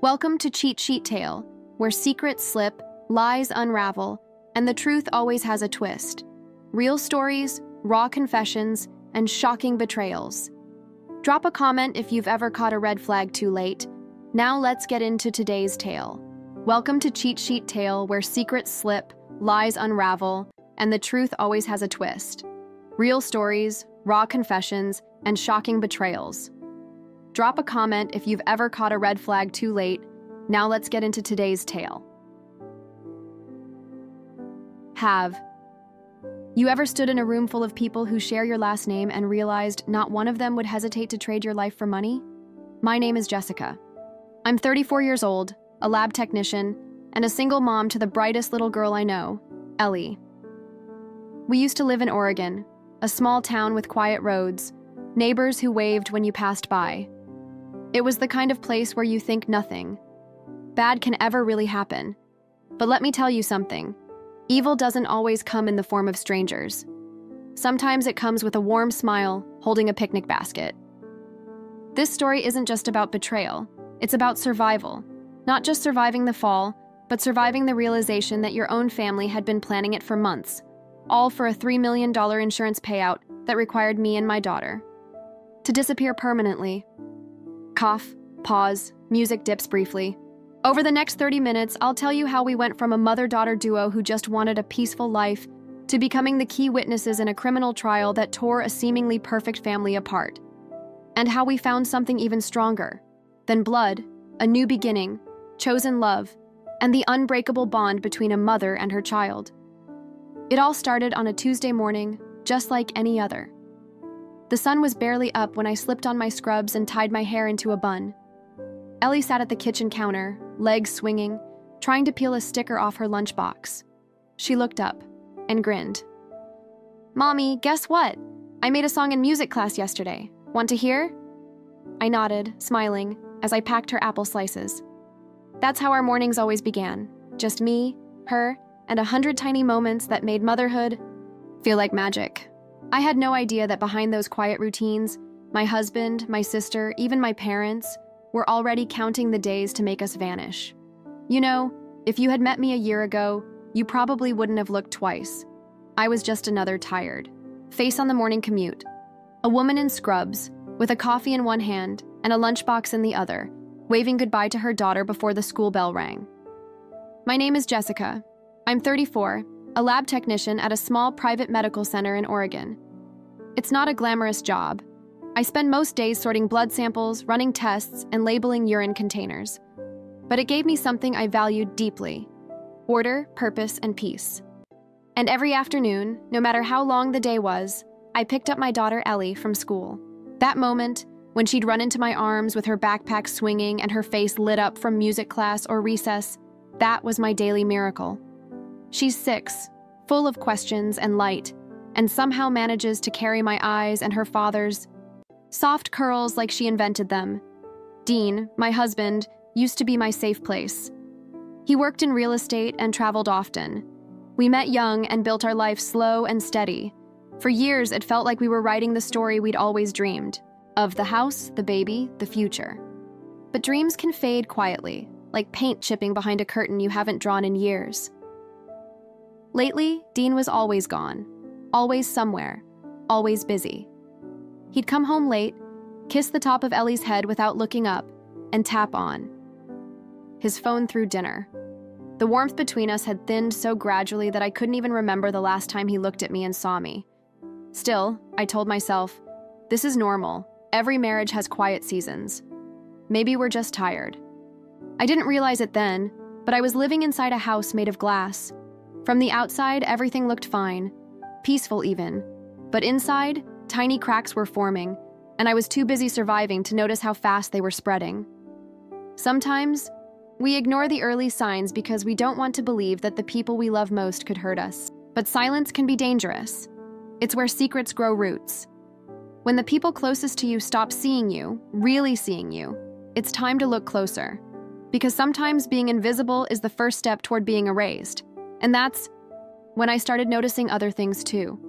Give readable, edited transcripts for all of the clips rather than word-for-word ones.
Welcome to Cheat Sheet Tale, where secrets slip, lies unravel, and the truth always has a twist. Real stories, raw confessions, and shocking betrayals. Drop a comment if you've ever caught a red flag too late. Now let's get into today's tale. Welcome to Cheat Sheet Tale, where secrets slip, lies unravel, and the truth always has a twist. Real stories, raw confessions, and shocking betrayals. Drop a comment if you've ever caught a red flag too late. Now let's get into today's tale. Have you ever stood in a room full of people who share your last name and realized not one of them would hesitate to trade your life for money? My name is Jessica. I'm 34 years old, a lab technician, and a single mom to the brightest little girl I know, Ellie. We used to live in Oregon, a small town with quiet roads, neighbors who waved when you passed by. It was the kind of place where you think nothing bad can ever really happen. But let me tell you something. Evil doesn't always come in the form of strangers. Sometimes it comes with a warm smile, holding a picnic basket. This story isn't just about betrayal. It's about survival. Not just surviving the fall, but surviving the realization that your own family had been planning it for months, all for a $3 million insurance payout that required me and my daughter to disappear permanently. Cough, pause, music dips briefly. Over the next 30 minutes, I'll tell you how we went from a mother-daughter duo who just wanted a peaceful life to becoming the key witnesses in a criminal trial that tore a seemingly perfect family apart. And how we found something even stronger than blood, a new beginning, chosen love, and the unbreakable bond between a mother and her child. It all started on a Tuesday morning, just like any other. The sun was barely up when I slipped on my scrubs and tied my hair into a bun. Ellie sat at the kitchen counter, legs swinging, trying to peel a sticker off her lunchbox. She looked up and grinned. "Mommy, guess what? I made a song in music class yesterday. Want to hear?" I nodded, smiling, as I packed her apple slices. That's how our mornings always began. Just me, her, and 100 tiny moments that made motherhood feel like magic. I had no idea that behind those quiet routines, my husband, my sister, even my parents, were already counting the days to make us vanish. You know, if you had met me a year ago, you probably wouldn't have looked twice. I was just another tired face on the morning commute. A woman in scrubs, with a coffee in one hand and a lunchbox in the other, waving goodbye to her daughter before the school bell rang. My name is Jessica. I'm 34, a lab technician at a small private medical center in Oregon. It's not a glamorous job. I spend most days sorting blood samples, running tests, and labeling urine containers. But it gave me something I valued deeply: order, purpose, and peace. And every afternoon, no matter how long the day was, I picked up my daughter Ellie from school. That moment, when she'd run into my arms with her backpack swinging and her face lit up from music class or recess, that was my daily miracle. She's 6, full of questions and light, and somehow manages to carry my eyes and her father's soft curls like she invented them. Dean, my husband, used to be my safe place. He worked in real estate and traveled often. We met young and built our life slow and steady. For years, it felt like we were writing the story we'd always dreamed, of the house, the baby, the future. But dreams can fade quietly, like paint chipping behind a curtain you haven't drawn in years. Lately, Dean was always gone, always somewhere, always busy. He'd come home late, kiss the top of Ellie's head without looking up, and tap on his phone through dinner. The warmth between us had thinned so gradually that I couldn't even remember the last time he looked at me and saw me. Still, I told myself, this is normal. Every marriage has quiet seasons. Maybe we're just tired. I didn't realize it then, but I was living inside a house made of glass. From the outside, everything looked fine, peaceful even. But inside, tiny cracks were forming, and I was too busy surviving to notice how fast they were spreading. Sometimes, we ignore the early signs because we don't want to believe that the people we love most could hurt us. But silence can be dangerous. It's where secrets grow roots. When the people closest to you stop seeing you, really seeing you, it's time to look closer. Because sometimes being invisible is the first step toward being erased. And that's when I started noticing other things too.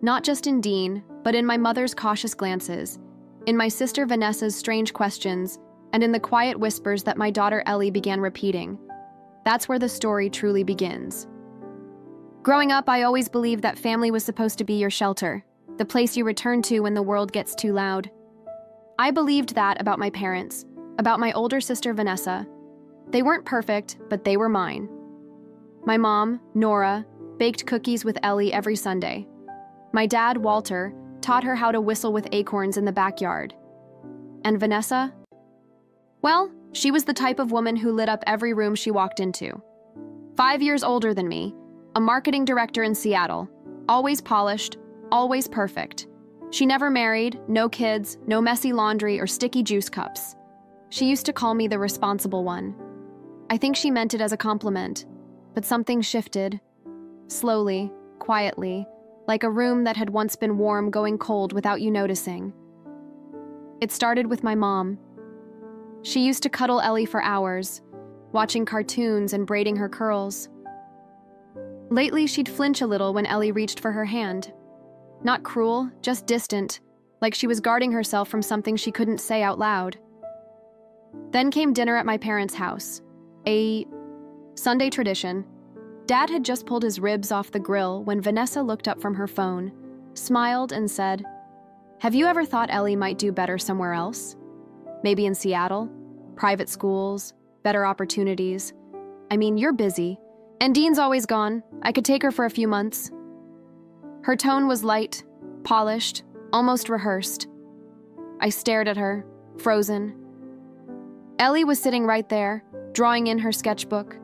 Not just in Dean, but in my mother's cautious glances, in my sister Vanessa's strange questions, and in the quiet whispers that my daughter Ellie began repeating. That's where the story truly begins. Growing up, I always believed that family was supposed to be your shelter, the place you return to when the world gets too loud. I believed that about my parents, about my older sister Vanessa. They weren't perfect, but they were mine. My mom, Nora, baked cookies with Ellie every Sunday. My dad, Walter, taught her how to whistle with acorns in the backyard. And Vanessa? Well, she was the type of woman who lit up every room she walked into. 5 years older than me, a marketing director in Seattle, always polished, always perfect. She never married, no kids, no messy laundry or sticky juice cups. She used to call me the responsible one. I think she meant it as a compliment, but something shifted. Slowly, quietly, like a room that had once been warm going cold without you noticing. It started with my mom. She used to cuddle Ellie for hours, watching cartoons and braiding her curls. Lately, she'd flinch a little when Ellie reached for her hand. Not cruel, just distant, like she was guarding herself from something she couldn't say out loud. Then came dinner at my parents' house, a Sunday tradition. Dad had just pulled his ribs off the grill when Vanessa looked up from her phone, smiled, and said, "Have you ever thought Ellie might do better somewhere else? Maybe in Seattle? Private schools? Better opportunities? I mean, you're busy. And Dean's always gone. I could take her for a few months." Her tone was light, polished, almost rehearsed. I stared at her, frozen. Ellie was sitting right there, drawing in her sketchbook.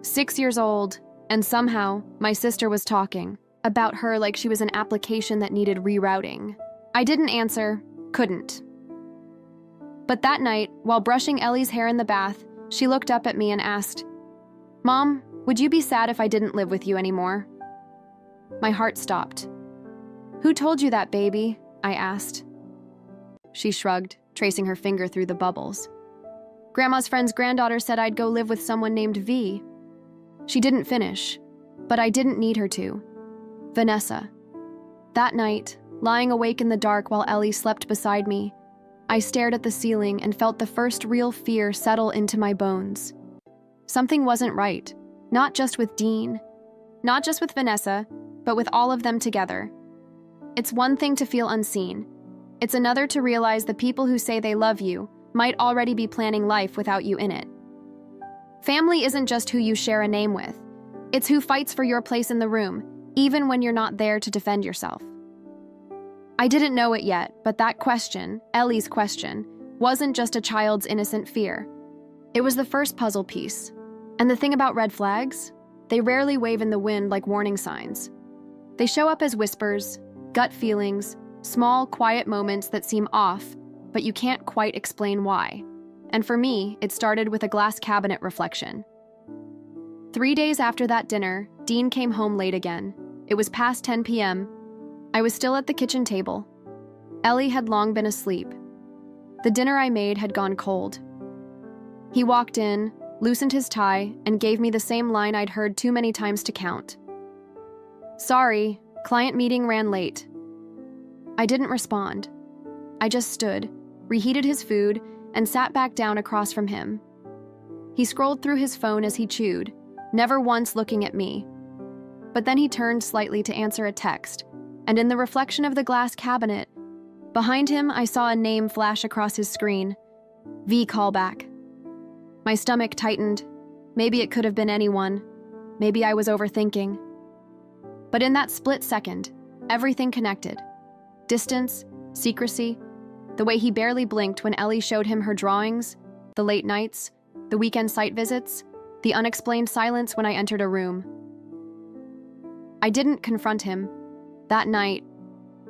6 years old, and somehow my sister was talking about her like she was an application that needed rerouting. I didn't answer, couldn't. But that night, while brushing Ellie's hair in the bath, she looked up at me and asked, "Mom, would you be sad if I didn't live with you anymore?" My heart stopped. "Who told you that, baby?" I asked. She shrugged, tracing her finger through the bubbles. "Grandma's friend's granddaughter said I'd go live with someone named V." She didn't finish, but I didn't need her to. Vanessa. That night, lying awake in the dark while Ellie slept beside me, I stared at the ceiling and felt the first real fear settle into my bones. Something wasn't right, not just with Dean, not just with Vanessa, but with all of them together. It's one thing to feel unseen. It's another to realize the people who say they love you might already be planning life without you in it. Family isn't just who you share a name with. It's who fights for your place in the room, even when you're not there to defend yourself. I didn't know it yet, but that question, Ellie's question, wasn't just a child's innocent fear. It was the first puzzle piece. And the thing about red flags? They rarely wave in the wind like warning signs. They show up as whispers, gut feelings, small, quiet moments that seem off, but you can't quite explain why. And for me, it started with a glass cabinet reflection. 3 days after that dinner, Dean came home late again. It was past 10 p.m. I was still at the kitchen table. Ellie had long been asleep. The dinner I made had gone cold. He walked in, loosened his tie, and gave me the same line I'd heard too many times to count. "Sorry, client meeting ran late." I didn't respond. I just stood, reheated his food, and sat back down across from him. He scrolled through his phone as he chewed, never once looking at me. But then he turned slightly to answer a text, and in the reflection of the glass cabinet, behind him I saw a name flash across his screen. V callback. My stomach tightened. Maybe it could have been anyone. Maybe I was overthinking. But in that split second, everything connected. Distance, secrecy, the way he barely blinked when Ellie showed him her drawings, the late nights, the weekend site visits, the unexplained silence when I entered a room. I didn't confront him that night,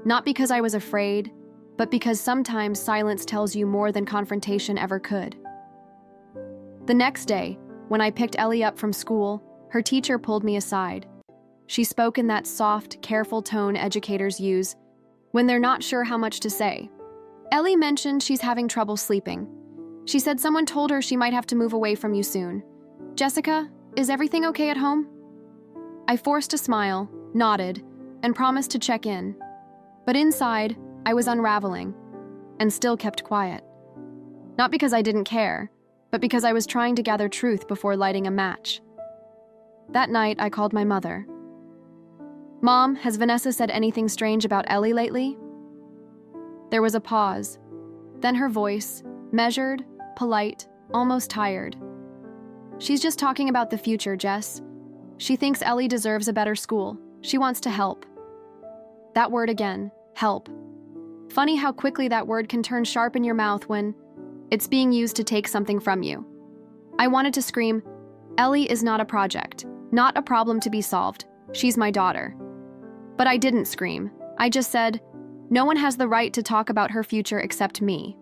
not because I was afraid, but because sometimes silence tells you more than confrontation ever could. The next day, when I picked Ellie up from school, her teacher pulled me aside. She spoke in that soft, careful tone educators use when they're not sure how much to say. Ellie mentioned she's having trouble sleeping. She said someone told her she might have to move away from you soon. "Jessica, is everything okay at home?" I forced a smile, nodded, and promised to check in. But inside, I was unraveling, and still kept quiet. Not because I didn't care, but because I was trying to gather truth before lighting a match. That night, I called my mother. "Mom, has Vanessa said anything strange about Ellie lately?" There was a pause. Then her voice, measured, polite, almost tired. "She's just talking about the future, Jess. She thinks Ellie deserves a better school. She wants to help." That word again, help. Funny how quickly that word can turn sharp in your mouth when it's being used to take something from you. I wanted to scream, "Ellie is not a project, not a problem to be solved. She's my daughter." But I didn't scream. I just said, "No one has the right to talk about her future except me."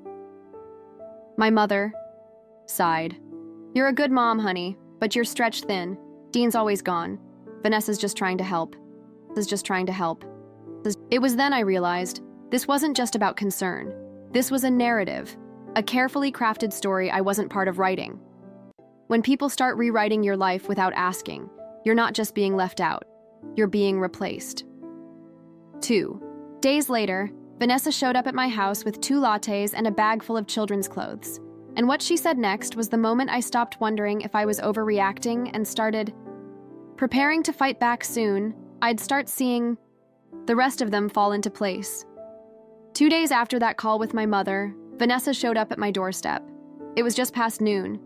My mother sighed. "You're a good mom, honey, but you're stretched thin. Dean's always gone. Vanessa's just trying to help. It was then I realized this wasn't just about concern. This was a narrative, a carefully crafted story I wasn't part of writing. When people start rewriting your life without asking, you're not just being left out, you're being replaced. 2 days later, Vanessa showed up at my house with 2 lattes and a bag full of children's clothes. And what she said next was the moment I stopped wondering if I was overreacting and started preparing to fight back soon. I'd start seeing the rest of them fall into place. 2 days after that call with my mother, Vanessa showed up at my doorstep. It was just past noon.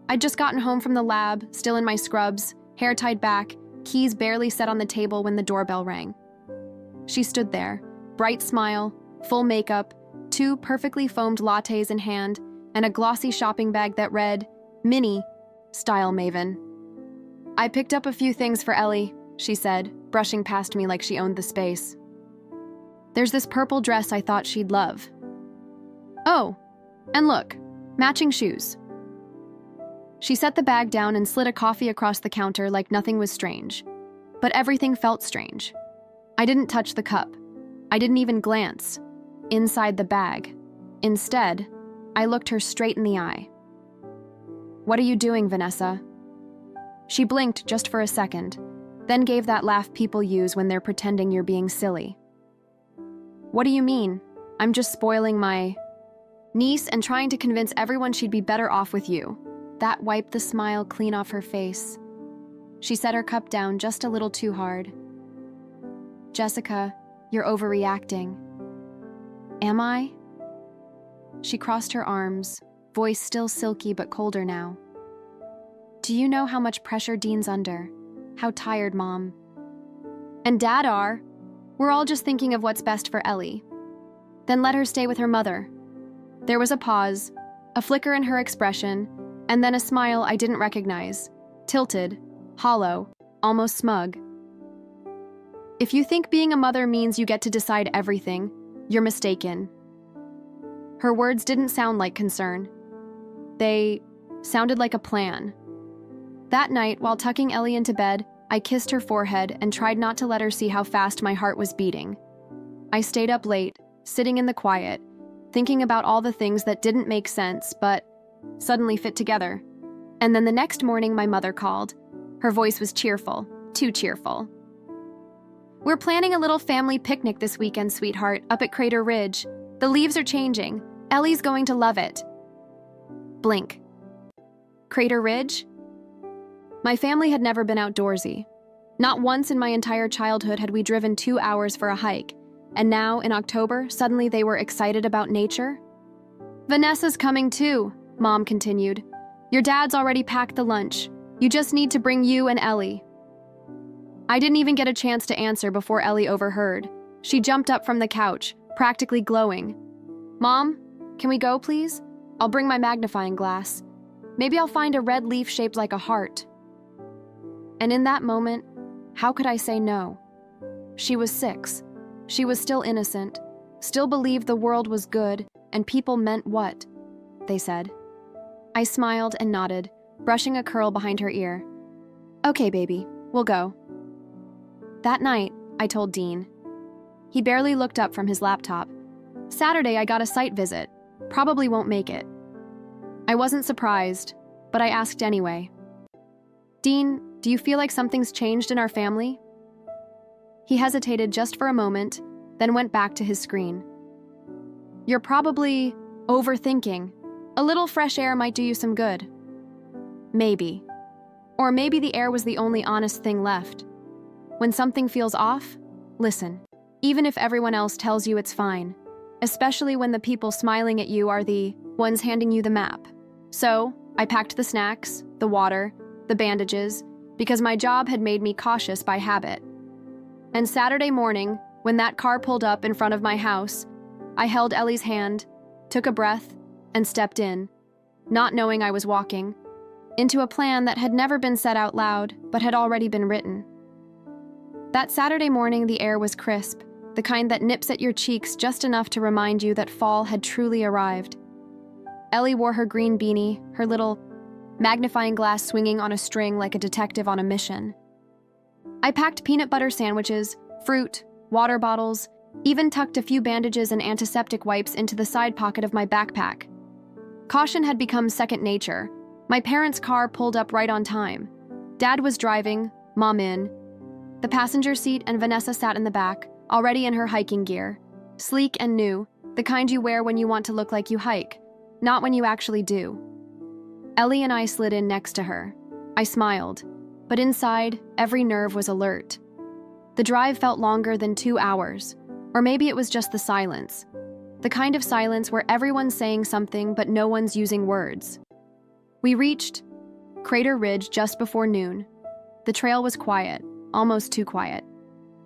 I'd just gotten home from the lab, still in my scrubs, hair tied back, keys barely set on the table when the doorbell rang. She stood there, bright smile, full makeup, 2 perfectly foamed lattes in hand, and a glossy shopping bag that read, "Minnie, Style Maven." "I picked up a few things for Ellie," she said, brushing past me like she owned the space. "There's this purple dress I thought she'd love. Oh, and look, matching shoes." She set the bag down and slid a coffee across the counter like nothing was strange. But everything felt strange. I didn't touch the cup. I didn't even glance inside the bag. Instead, I looked her straight in the eye. "What are you doing, Vanessa?" She blinked just for a second, then gave that laugh people use when they're pretending you're being silly. "What do you mean? I'm just spoiling my niece and trying to convince everyone she'd be better off with you." That wiped the smile clean off her face. She set her cup down just a little too hard. "Jessica, you're overreacting." "Am I?" She crossed her arms, voice still silky but colder now. "Do you know how much pressure Dean's under? How tired Mom and Dad are? We're all just thinking of what's best for Ellie. Then let her stay with her mother." There was a pause, a flicker in her expression, and then a smile I didn't recognize, tilted, hollow, almost smug. "If you think being a mother means you get to decide everything, you're mistaken." Her words didn't sound like concern. They sounded like a plan. That night, while tucking Ellie into bed, I kissed her forehead and tried not to let her see how fast my heart was beating. I stayed up late, sitting in the quiet, thinking about all the things that didn't make sense but suddenly fit together. And then the next morning, my mother called. Her voice was cheerful, too cheerful. "We're planning a little family picnic this weekend, sweetheart, up at Crater Ridge. The leaves are changing. Ellie's going to love it." Blink. Crater Ridge? My family had never been outdoorsy. Not once in my entire childhood had we driven 2 hours for a hike, and now, in October, suddenly they were excited about nature? "Vanessa's coming too," Mom continued. "Your dad's already packed the lunch. You just need to bring you and Ellie." I didn't even get a chance to answer before Ellie overheard. She jumped up from the couch, practically glowing. "Mom, can we go, please? I'll bring my magnifying glass. Maybe I'll find a red leaf shaped like a heart." And in that moment, how could I say no? She was 6. She was still innocent, still believed the world was good, and people meant what they said. I smiled and nodded, brushing a curl behind her ear. "Okay, baby, we'll go." That night, I told Dean. He barely looked up from his laptop. "Saturday, I got a site visit. Probably won't make it." I wasn't surprised, but I asked anyway. "Dean, do you feel like something's changed in our family?" He hesitated just for a moment, then went back to his screen. "You're probably overthinking. A little fresh air might do you some good. Maybe. Or maybe the air was the only honest thing left. When something feels off, listen. Even if everyone else tells you it's fine. Especially when the people smiling at you are the ones handing you the map. So, I packed the snacks, the water, the bandages, because my job had made me cautious by habit. And Saturday morning, when that car pulled up in front of my house, I held Ellie's hand, took a breath, and stepped in, not knowing I was walking, into a plan that had never been said out loud, but had already been written. That Saturday morning, the air was crisp, the kind that nips at your cheeks just enough to remind you that fall had truly arrived. Ellie wore her green beanie, her little magnifying glass swinging on a string like a detective on a mission. I packed peanut butter sandwiches, fruit, water bottles, even tucked a few bandages and antiseptic wipes into the side pocket of my backpack. Caution had become second nature. My parents' car pulled up right on time. Dad was driving, Mom in. The passenger seat and Vanessa sat in the back, already in her hiking gear. Sleek and new, the kind you wear when you want to look like you hike, not when you actually do. Ellie and I slid in next to her. I smiled, but inside, every nerve was alert. The drive felt longer than 2 hours, or maybe it was just the silence. The kind of silence where everyone's saying something but no one's using words. We reached Crater Ridge just before noon. The trail was quiet, almost too quiet.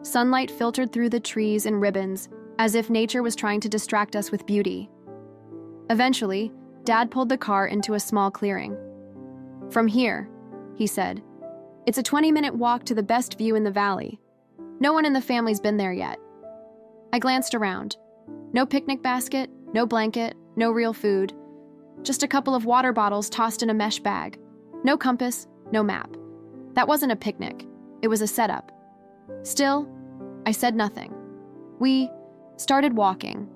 Sunlight filtered through the trees in ribbons, as if nature was trying to distract us with beauty. Eventually, Dad pulled the car into a small clearing. "From here," he said. "It's a 20-minute walk to the best view in the valley. No one in the family's been there yet." I glanced around. No picnic basket, no blanket, no real food. Just a couple of water bottles tossed in a mesh bag. No compass, no map. That wasn't a picnic. It was a setup. Still, I said nothing. We started walking.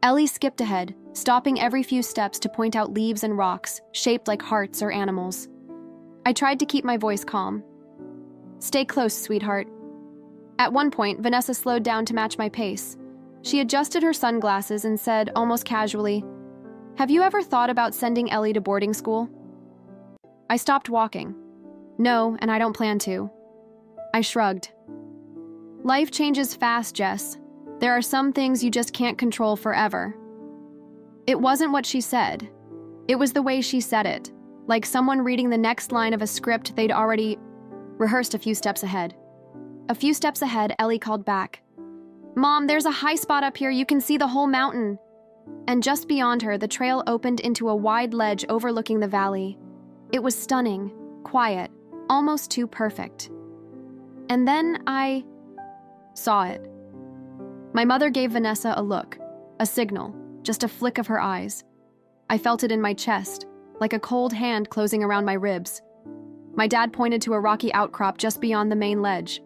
Ellie skipped ahead, stopping every few steps to point out leaves and rocks, shaped like hearts or animals. I tried to keep my voice calm. "Stay close, sweetheart." At one point, Vanessa slowed down to match my pace. She adjusted her sunglasses and said, almost casually, "Have you ever thought about sending Ellie to boarding school?" I stopped walking. "No, and I don't plan to." I shrugged. "Life changes fast, Jess. There are some things you just can't control forever." It wasn't what she said. It was the way she said it, like someone reading the next line of a script they'd already rehearsed a few steps ahead. A few steps ahead, Ellie called back. "Mom, there's a high spot up here. You can see the whole mountain." And just beyond her, the trail opened into a wide ledge overlooking the valley. It was stunning, quiet, almost too perfect. And then I saw it. My mother gave Vanessa a look, a signal, just a flick of her eyes. I felt it in my chest, like a cold hand closing around my ribs. My dad pointed to a rocky outcrop just beyond the main ledge.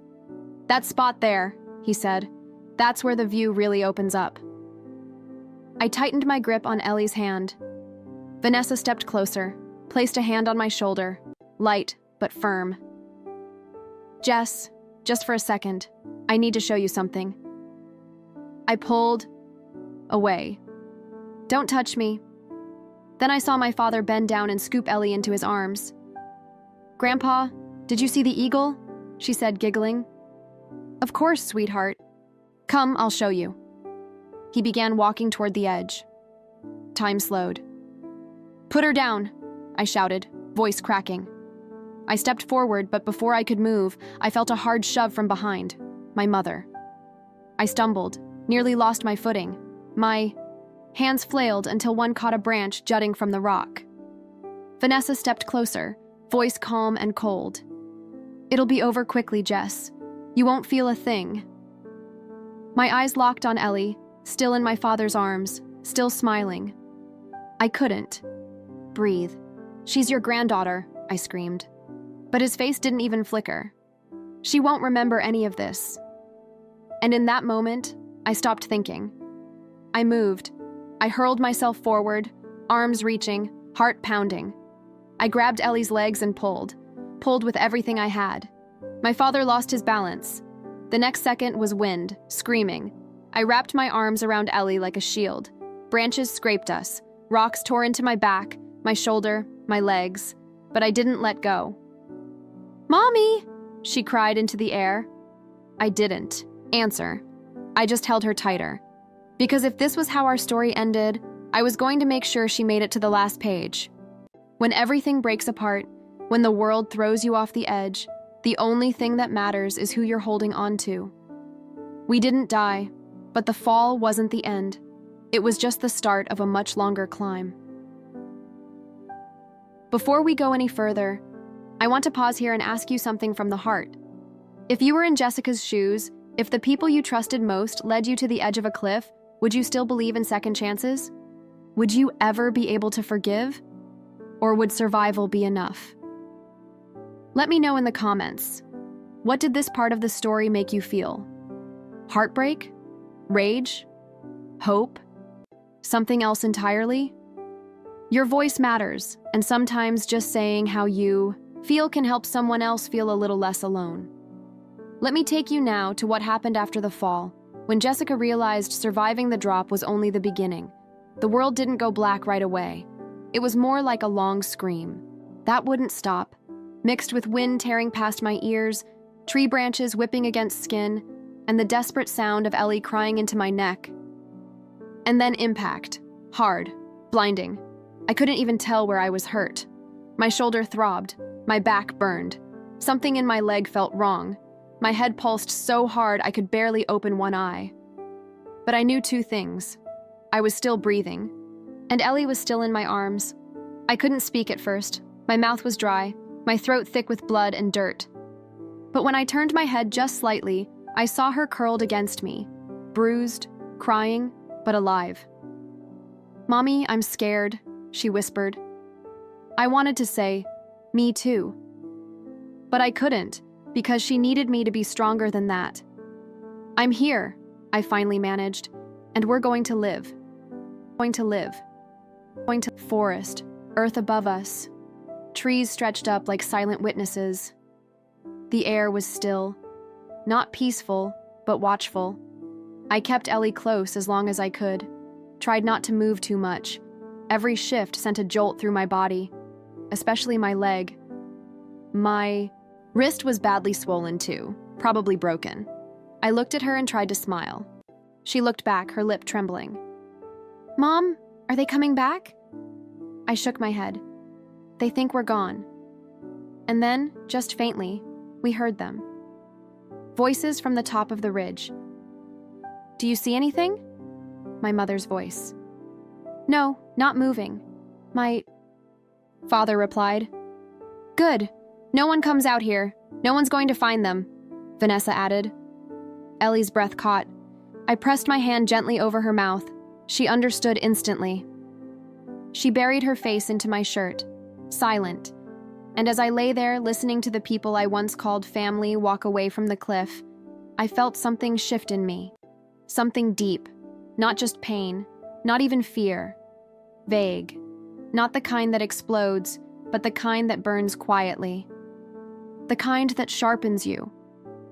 "That spot there," he said. "That's where the view really opens up." I tightened my grip on Ellie's hand. Vanessa stepped closer, placed a hand on my shoulder, light but firm. "Jess, just for a second, I need to show you something." I pulled away. "Don't touch me." Then I saw my father bend down and scoop Ellie into his arms. "Grandpa, did you see the eagle?" she said, giggling. "Of course, sweetheart. Come, I'll show you." He began walking toward the edge. Time slowed. "Put her down," I shouted, voice cracking. I stepped forward, but before I could move, I felt a hard shove from behind. My mother. I stumbled, nearly lost my footing. My hands flailed until one caught a branch jutting from the rock. Vanessa stepped closer, voice calm and cold. "It'll be over quickly, Jess. You won't feel a thing." My eyes locked on Ellie, still in my father's arms, still smiling. I couldn't breathe. "She's your granddaughter," I screamed. But his face didn't even flicker. "She won't remember any of this." And in that moment, I stopped thinking. I moved. I hurled myself forward, arms reaching, heart pounding. I grabbed Ellie's legs and pulled with everything I had. My father lost his balance. The next second was wind, screaming. I wrapped my arms around Ellie like a shield. Branches scraped us. Rocks tore into my back, my shoulder, my legs, but I didn't let go. "Mommy!" she cried into the air. I didn't answer. I just held her tighter. Because if this was how our story ended, I was going to make sure she made it to the last page. When everything breaks apart, when the world throws you off the edge, the only thing that matters is who you're holding on to. We didn't die, but the fall wasn't the end. It was just the start of a much longer climb. Before we go any further, I want to pause here and ask you something from the heart. If you were in Jessica's shoes, if the people you trusted most led you to the edge of a cliff, would you still believe in second chances? Would you ever be able to forgive? Or would survival be enough? Let me know in the comments. What did this part of the story make you feel? Heartbreak? Rage? Hope? Something else entirely? Your voice matters, and sometimes just saying how you feel can help someone else feel a little less alone. Let me take you now to what happened after the fall, when Jessica realized surviving the drop was only the beginning. The world didn't go black right away. It was more like a long scream. That wouldn't stop, mixed with wind tearing past my ears, tree branches whipping against skin, and the desperate sound of Ellie crying into my neck. And then impact. Hard. Blinding. I couldn't even tell where I was hurt. My shoulder throbbed. My back burned. Something in my leg felt wrong. My head pulsed so hard I could barely open one eye. But I knew two things. I was still breathing, and Ellie was still in my arms. I couldn't speak at first. My mouth was dry, my throat thick with blood and dirt. But when I turned my head just slightly, I saw her curled against me, bruised, crying, but alive. "Mommy, I'm scared," she whispered. I wanted to say, "Me too." But I couldn't, because she needed me to be stronger than that. "I'm here," I finally managed, "and we're going to live. Going to live. Going to forest, earth above us. Trees stretched up like silent witnesses. The air was still, not peaceful, but watchful. I kept Ellie close as long as I could, tried not to move too much. Every shift sent a jolt through my body, especially my leg. My wrist was badly swollen too, probably broken. I looked at her and tried to smile. She looked back, her lip trembling. "Mom, are they coming back?" I shook my head. "They think we're gone." And then, just faintly, we heard them. Voices from the top of the ridge. "Do you see anything?" My mother's voice. "No, not moving." My father replied. "Good. No one comes out here. No one's going to find them," Vanessa added. Ellie's breath caught. I pressed my hand gently over her mouth. She understood instantly. She buried her face into my shirt, silent. And as I lay there listening to the people I once called family walk away from the cliff, I felt something shift in me. Something deep, not just pain, not even fear. Vague. Not the kind that explodes, but the kind that burns quietly. The kind that sharpens you.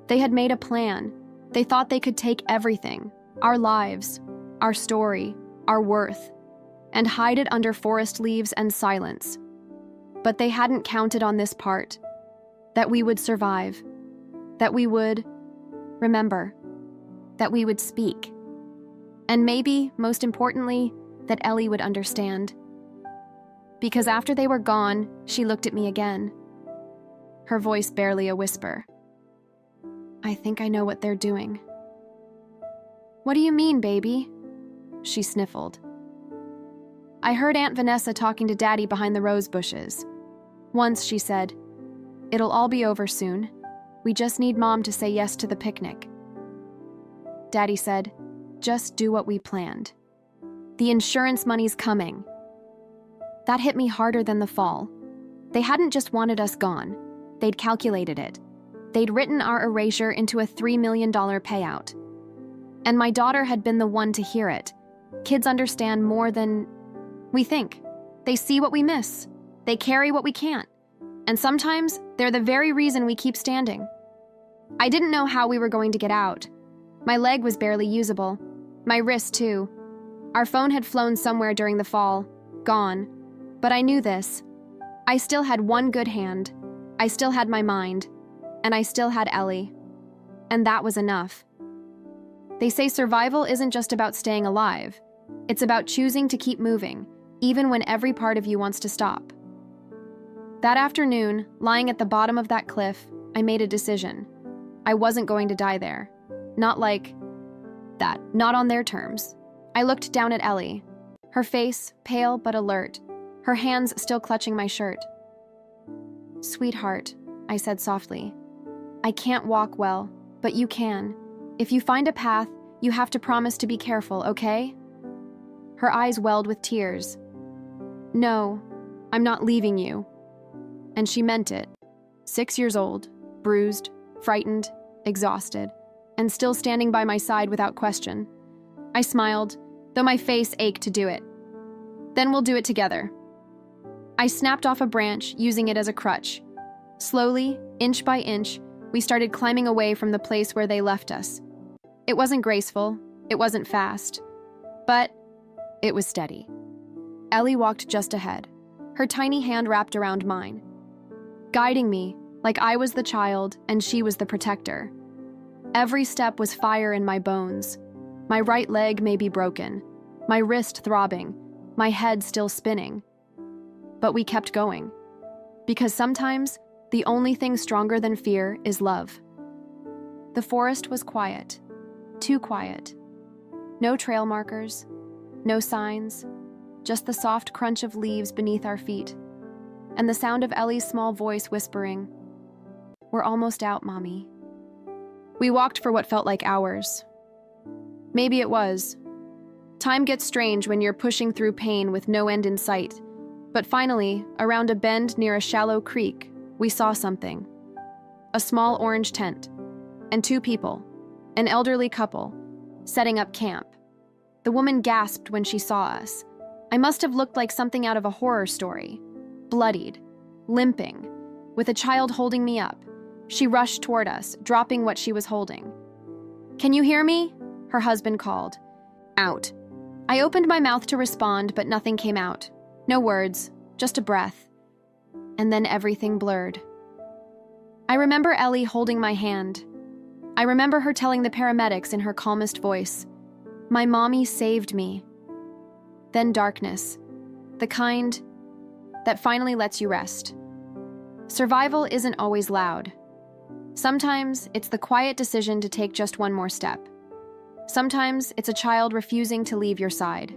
They had made a plan. They thought they could take everything, our lives, our story, our worth, and hide it under forest leaves and silence. But they hadn't counted on this part, that we would survive, that we would remember, that we would speak. And maybe, most importantly, that Ellie would understand. Because after they were gone, she looked at me again. Her voice barely a whisper. "I think I know what they're doing." "What do you mean, baby?" She sniffled. "I heard Aunt Vanessa talking to Daddy behind the rose bushes. Once she said, 'It'll all be over soon. We just need Mom to say yes to the picnic.' Daddy said, 'Just do what we planned. The insurance money's coming.' That hit me harder than the fall. They hadn't just wanted us gone. They'd calculated it. They'd written our erasure into a $3 million payout. And my daughter had been the one to hear it. Kids understand more than we think. They see what we miss. They carry what we can't. And sometimes they're the very reason we keep standing. I didn't know how we were going to get out. My leg was barely usable. My wrist, too. Our phone had flown somewhere during the fall. gone. But I knew this. I still had one good hand. I still had my mind. And I still had Ellie. And that was enough. They say survival isn't just about staying alive. It's about choosing to keep moving, even when every part of you wants to stop. That afternoon, lying at the bottom of that cliff, I made a decision. I wasn't going to die there. Not like that. Not on their terms. I looked down at Ellie. Her face, pale but alert. Her hands still clutching my shirt. "Sweetheart," I said softly. "I can't walk well, but you can. If you find a path, you have to promise to be careful, okay?" Her eyes welled with tears. "No, I'm not leaving you." And she meant it. 6 years old, bruised, frightened, exhausted, and still standing by my side without question. I smiled, though my face ached to do it. "Then we'll do it together." I snapped off a branch, using it as a crutch. Slowly, inch by inch, we started climbing away from the place where they left us. It wasn't graceful, it wasn't fast, but it was steady. Ellie walked just ahead, her tiny hand wrapped around mine, guiding me like I was the child and she was the protector. Every step was fire in my bones. My right leg may be broken, my wrist throbbing, my head still spinning. But we kept going, because sometimes the only thing stronger than fear is love. The forest was quiet, too quiet. No trail markers, no signs, just the soft crunch of leaves beneath our feet, and the sound of Ellie's small voice whispering, "We're almost out, Mommy." We walked for what felt like hours. Maybe it was. Time gets strange when you're pushing through pain with no end in sight. But finally, around a bend near a shallow creek, we saw something. A small orange tent, and 2 people, an elderly couple, setting up camp. The woman gasped when she saw us. I must have looked like something out of a horror story. Bloodied, limping, with a child holding me up. She rushed toward us, dropping what she was holding. "Can you hear me?" her husband called. "Out." I opened my mouth to respond, but nothing came out. No words, just a breath. And then everything blurred. I remember Ellie holding my hand. I remember her telling the paramedics in her calmest voice, "My mommy saved me." Then darkness, the kind that finally lets you rest. Survival isn't always loud. Sometimes it's the quiet decision to take just one more step. Sometimes it's a child refusing to leave your side.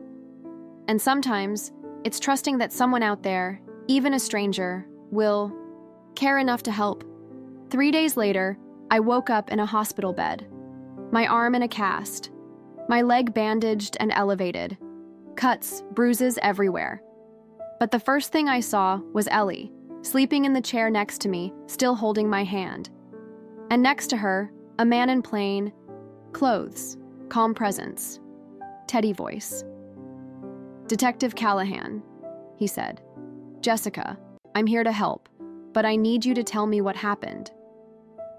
And sometimes it's trusting that someone out there, even a stranger, will care enough to help. 3 days later, I woke up in a hospital bed, my arm in a cast, my leg bandaged and elevated, cuts, bruises everywhere. But the first thing I saw was Ellie, sleeping in the chair next to me, still holding my hand. And next to her, a man in plain clothes, calm presence, Teddy voice. "Detective Callahan," he said. "Jessica, I'm here to help, but I need you to tell me what happened."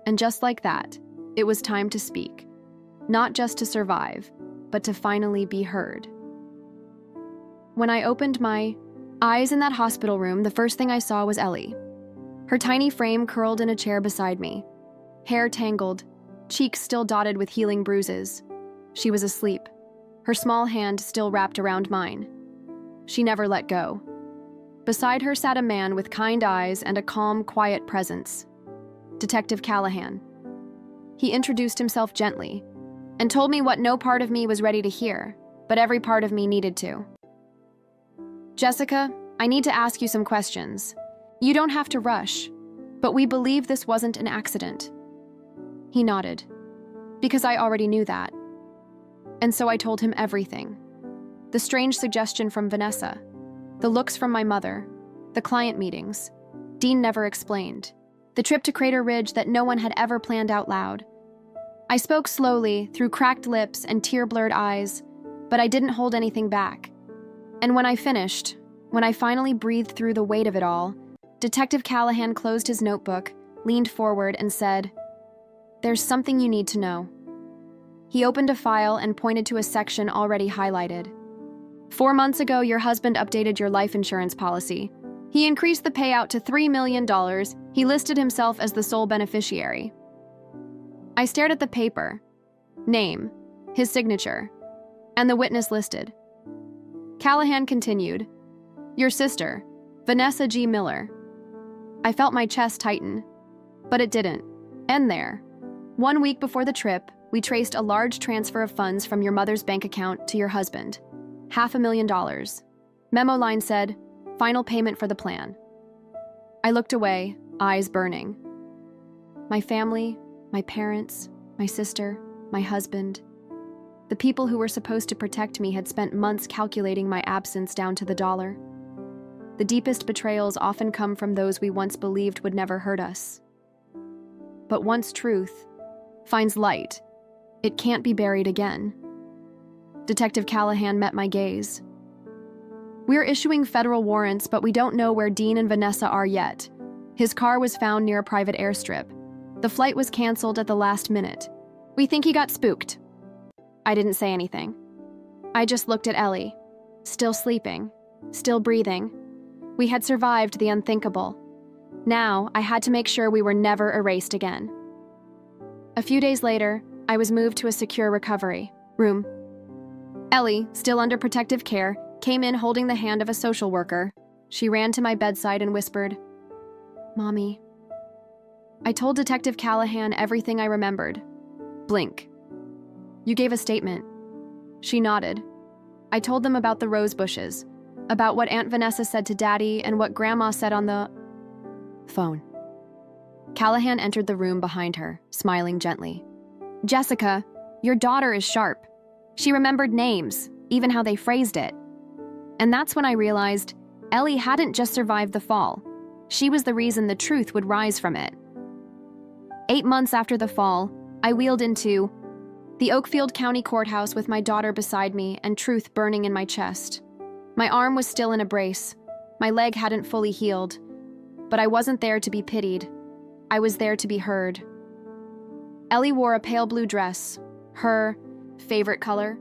And just like that, it was time to speak. Not just to survive, but to finally be heard. When I opened my eyes in that hospital room, the first thing I saw was Ellie. Her tiny frame curled in a chair beside me, hair tangled, cheeks still dotted with healing bruises. She was asleep, her small hand still wrapped around mine. She never let go. Beside her sat a man with kind eyes and a calm, quiet presence. Detective Callahan. He introduced himself gently and told me what no part of me was ready to hear, but every part of me needed to. "Jessica, I need to ask you some questions. You don't have to rush, but we believe this wasn't an accident." He nodded, because I already knew that. And so I told him everything. The strange suggestion from Vanessa, the looks from my mother, the client meetings Dean never explained, the trip to Crater Ridge that no one had ever planned out loud. I spoke slowly, through cracked lips and tear-blurred eyes, but I didn't hold anything back. And when I finished, when I finally breathed through the weight of it all, Detective Callahan closed his notebook, leaned forward, and said, "There's something you need to know." He opened a file and pointed to a section already highlighted. 4 months ago, your husband updated your life insurance policy. He increased the payout to $3 million. He listed himself as the sole beneficiary. I stared at the paper. Name, his signature, and the witness listed. Callahan continued, "Your sister, Vanessa G. Miller." I felt my chest tighten, but it didn't end there. 1 week before the trip, we traced a large transfer of funds from your mother's bank account to your husband. $500,000. Memo line said, "Final payment for the plan." I looked away, eyes burning. My family, my parents, my sister, my husband, the people who were supposed to protect me had spent months calculating my absence down to the dollar. The deepest betrayals often come from those we once believed would never hurt us. But once truth finds light, it can't be buried again. Detective Callahan met my gaze. "We're issuing federal warrants, but we don't know where Dean and Vanessa are yet. His car was found near a private airstrip. The flight was canceled at the last minute. We think he got spooked." I didn't say anything. I just looked at Ellie, still sleeping, still breathing. We had survived the unthinkable. Now, I had to make sure we were never erased again. A few days later, I was moved to a secure recovery room. Ellie, still under protective care, came in holding the hand of a social worker. She ran to my bedside and whispered, "Mommy." I told Detective Callahan everything I remembered. Blink. "You gave a statement." She nodded. I told them about the rose bushes, about what Aunt Vanessa said to Daddy and what Grandma said on the phone. Callahan entered the room behind her, smiling gently. "Jessica, your daughter is sharp. She remembered names, even how they phrased it." And that's when I realized Ellie hadn't just survived the fall. She was the reason the truth would rise from it. 8 months after the fall, I wheeled into the Oakfield County Courthouse with my daughter beside me and truth burning in my chest. My arm was still in a brace. My leg hadn't fully healed. But I wasn't there to be pitied. I was there to be heard. Ellie wore a pale blue dress, her favorite color.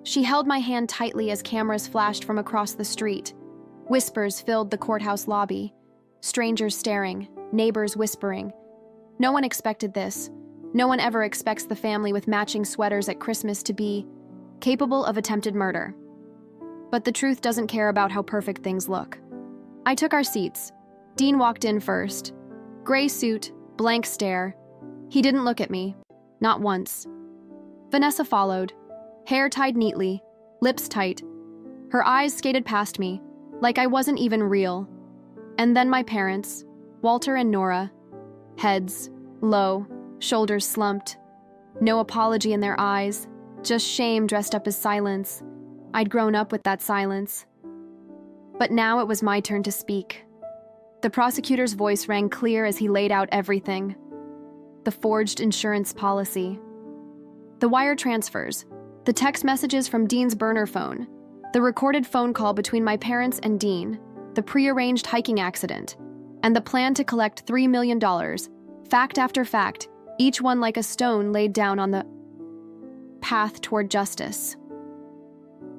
She held my hand tightly as cameras flashed from across the street. Whispers filled the courthouse lobby. Strangers staring, neighbors whispering. No one expected this. No one ever expects the family with matching sweaters at Christmas to be capable of attempted murder. But the truth doesn't care about how perfect things look. I took our seats. Dean walked in first. Gray suit, blank stare. He didn't look at me. Not once. Vanessa followed. Hair tied neatly, lips tight. Her eyes skated past me, like I wasn't even real. And then my parents, Walter and Nora. Heads, low, shoulders slumped. No apology in their eyes, just shame dressed up as silence. I'd grown up with that silence. But now it was my turn to speak. The prosecutor's voice rang clear as he laid out everything. The forged insurance policy. The wire transfers. The text messages from Dean's burner phone. The recorded phone call between my parents and Dean. The prearranged hiking accident. And the plan to collect $3 million. Fact after fact, each one like a stone laid down on the path toward justice.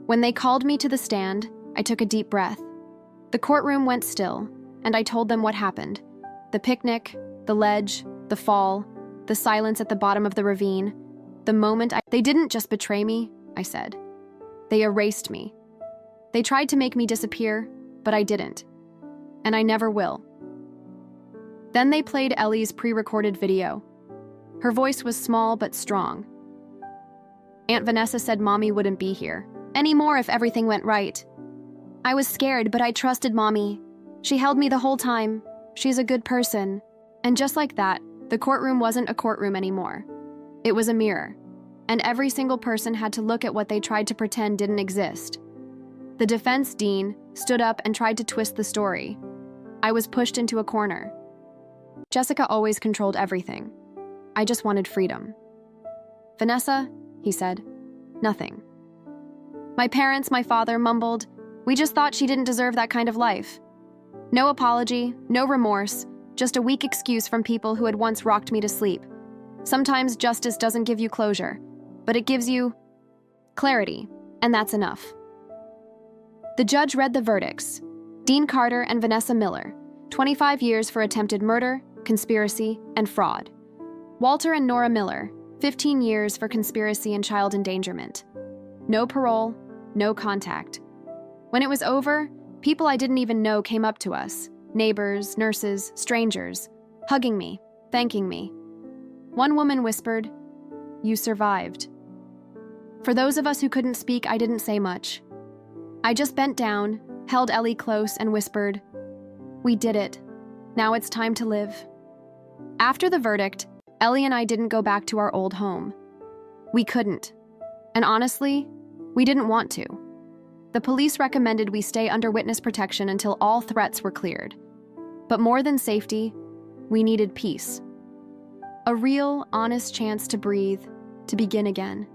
When they called me to the stand, I took a deep breath. The courtroom went still, and I told them what happened. The picnic, the ledge, the fall, the silence at the bottom of the ravine. The moment They didn't just betray me, I said. They erased me. They tried to make me disappear, but I didn't. And I never will. Then they played Ellie's pre-recorded video. Her voice was small but strong. Aunt Vanessa said Mommy wouldn't be here anymore if everything went right. I was scared, but I trusted Mommy. She held me the whole time. She's a good person. And just like that, the courtroom wasn't a courtroom anymore. It was a mirror. And every single person had to look at what they tried to pretend didn't exist. The defense dean stood up and tried to twist the story. I was pushed into a corner. Jessica always controlled everything. I just wanted freedom. Vanessa, he said, nothing. My parents, my father mumbled, we just thought she didn't deserve that kind of life. No apology, no remorse, just a weak excuse from people who had once rocked me to sleep. Sometimes justice doesn't give you closure, but it gives you clarity, and that's enough. The judge read the verdicts. Dean Carter and Vanessa Miller, 25 years for attempted murder, conspiracy, and fraud. Walter and Nora Miller, 15 years for conspiracy and child endangerment. No parole, no contact. When it was over, people I didn't even know came up to us, neighbors, nurses, strangers, hugging me, thanking me. One woman whispered, "You survived." For those of us who couldn't speak, I didn't say much. I just bent down, held Ellie close, and whispered, "We did it. Now it's time to live." After the verdict, Ellie and I didn't go back to our old home. We couldn't. And honestly, we didn't want to. The police recommended we stay under witness protection until all threats were cleared. But more than safety, we needed peace. A real, honest chance to breathe, to begin again.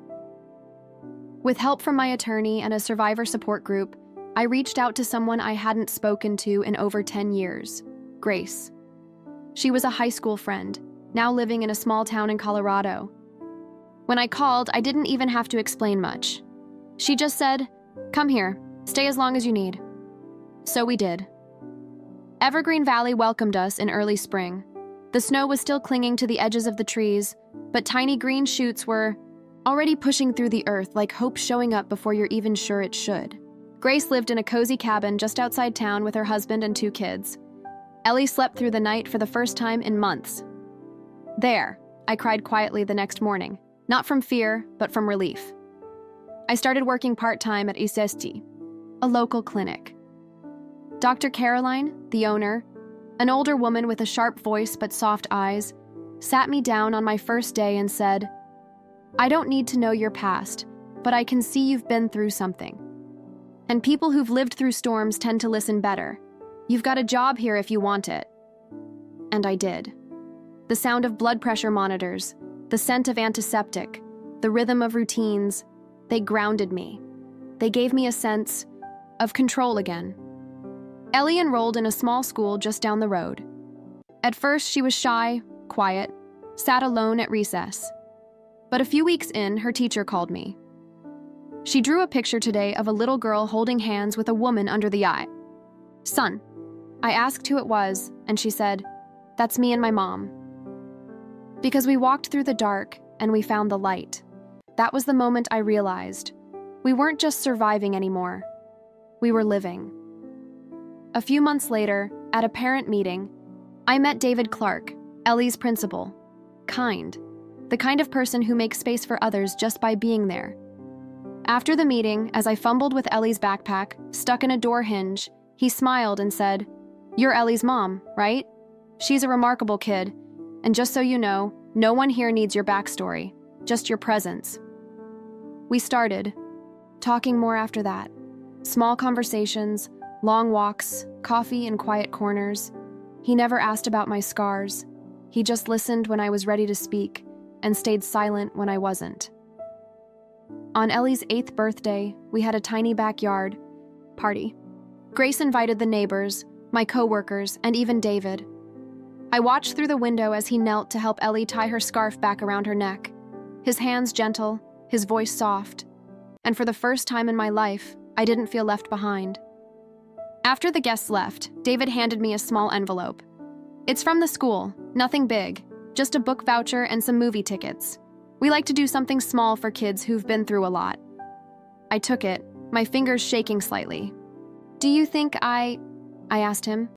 With help from my attorney and a survivor support group, I reached out to someone I hadn't spoken to in over 10 years, Grace. She was a high school friend, now living in a small town in Colorado. When I called, I didn't even have to explain much. She just said, "Come here, stay as long as you need." So we did. Evergreen Valley welcomed us in early spring. The snow was still clinging to the edges of the trees, but tiny green shoots were already pushing through the earth like hope showing up before you're even sure it should. Grace lived in a cozy cabin just outside town with her husband and 2 kids. Ellie slept through the night for the first time in months. "There," I cried quietly the next morning, not from fear, but from relief. I started working part-time at ISESTI, a local clinic. Dr. Caroline, the owner, an older woman with a sharp voice but soft eyes, sat me down on my first day and said, "I don't need to know your past, but I can see you've been through something. And people who've lived through storms tend to listen better. You've got a job here if you want it." And I did. The sound of blood pressure monitors, the scent of antiseptic, the rhythm of routines, they grounded me. They gave me a sense of control again. Ellie enrolled in a small school just down the road. At first, she was shy, quiet, sat alone at recess. But a few weeks in, her teacher called me. She drew a picture today of a little girl holding hands with a woman under the eye. "Son." I asked who it was, and she said, "That's me and my mom." Because we walked through the dark and we found the light. That was the moment I realized we weren't just surviving anymore. We were living. A few months later, at a parent meeting, I met David Clark, Ellie's principal. Kind. The kind of person who makes space for others just by being there. After the meeting, as I fumbled with Ellie's backpack, stuck in a door hinge, he smiled and said, "You're Ellie's mom, right? She's a remarkable kid. And just so you know, no one here needs your backstory, just your presence." We started, talking more after that. Small conversations, long walks, coffee in quiet corners. He never asked about my scars. He just listened when I was ready to speak and stayed silent when I wasn't. On Ellie's 8th birthday, we had a tiny backyard party. Grace invited the neighbors, my coworkers, and even David. I watched through the window as he knelt to help Ellie tie her scarf back around her neck. His hands gentle, his voice soft. And for the first time in my life, I didn't feel left behind. After the guests left, David handed me a small envelope. "It's from the school, nothing big, just a book voucher and some movie tickets. We like to do something small for kids who've been through a lot." I took it, my fingers shaking slightly. "Do you think I asked him.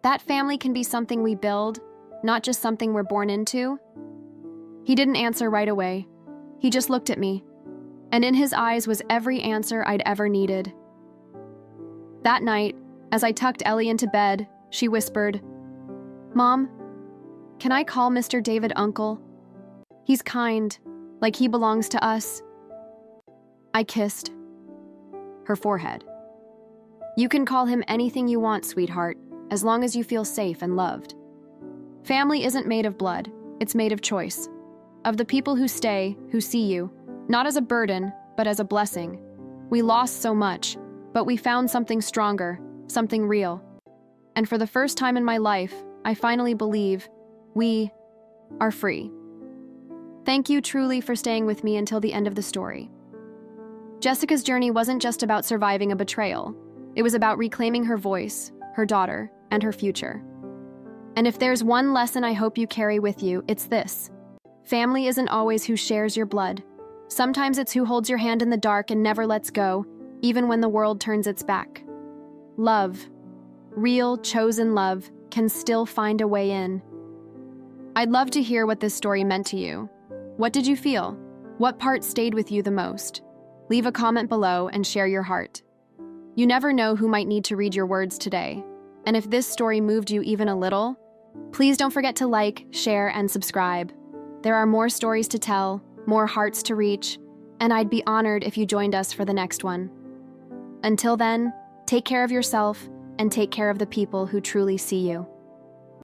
"That family can be something we build, not just something we're born into?" He didn't answer right away. He just looked at me, and in his eyes was every answer I'd ever needed. That night, as I tucked Ellie into bed, she whispered, "Mom, can I call Mr. David Uncle? He's kind, like he belongs to us." I kissed her forehead. "You can call him anything you want, sweetheart, as long as you feel safe and loved. Family isn't made of blood, it's made of choice. Of the people who stay, who see you, not as a burden, but as a blessing. We lost so much, but we found something stronger, something real. And for the first time in my life, I finally believe we are free." Thank you truly for staying with me until the end of the story. Jessica's journey wasn't just about surviving a betrayal. It was about reclaiming her voice, her daughter, and her future. And if there's one lesson I hope you carry with you, it's this. Family isn't always who shares your blood. Sometimes it's who holds your hand in the dark and never lets go, even when the world turns its back. Love, real, chosen love, can still find a way in. I'd love to hear what this story meant to you. What did you feel? What part stayed with you the most? Leave a comment below and share your heart. You never know who might need to read your words today. And if this story moved you even a little, please don't forget to like, share, and subscribe. There are more stories to tell, more hearts to reach, and I'd be honored if you joined us for the next one. Until then, take care of yourself and take care of the people who truly see you.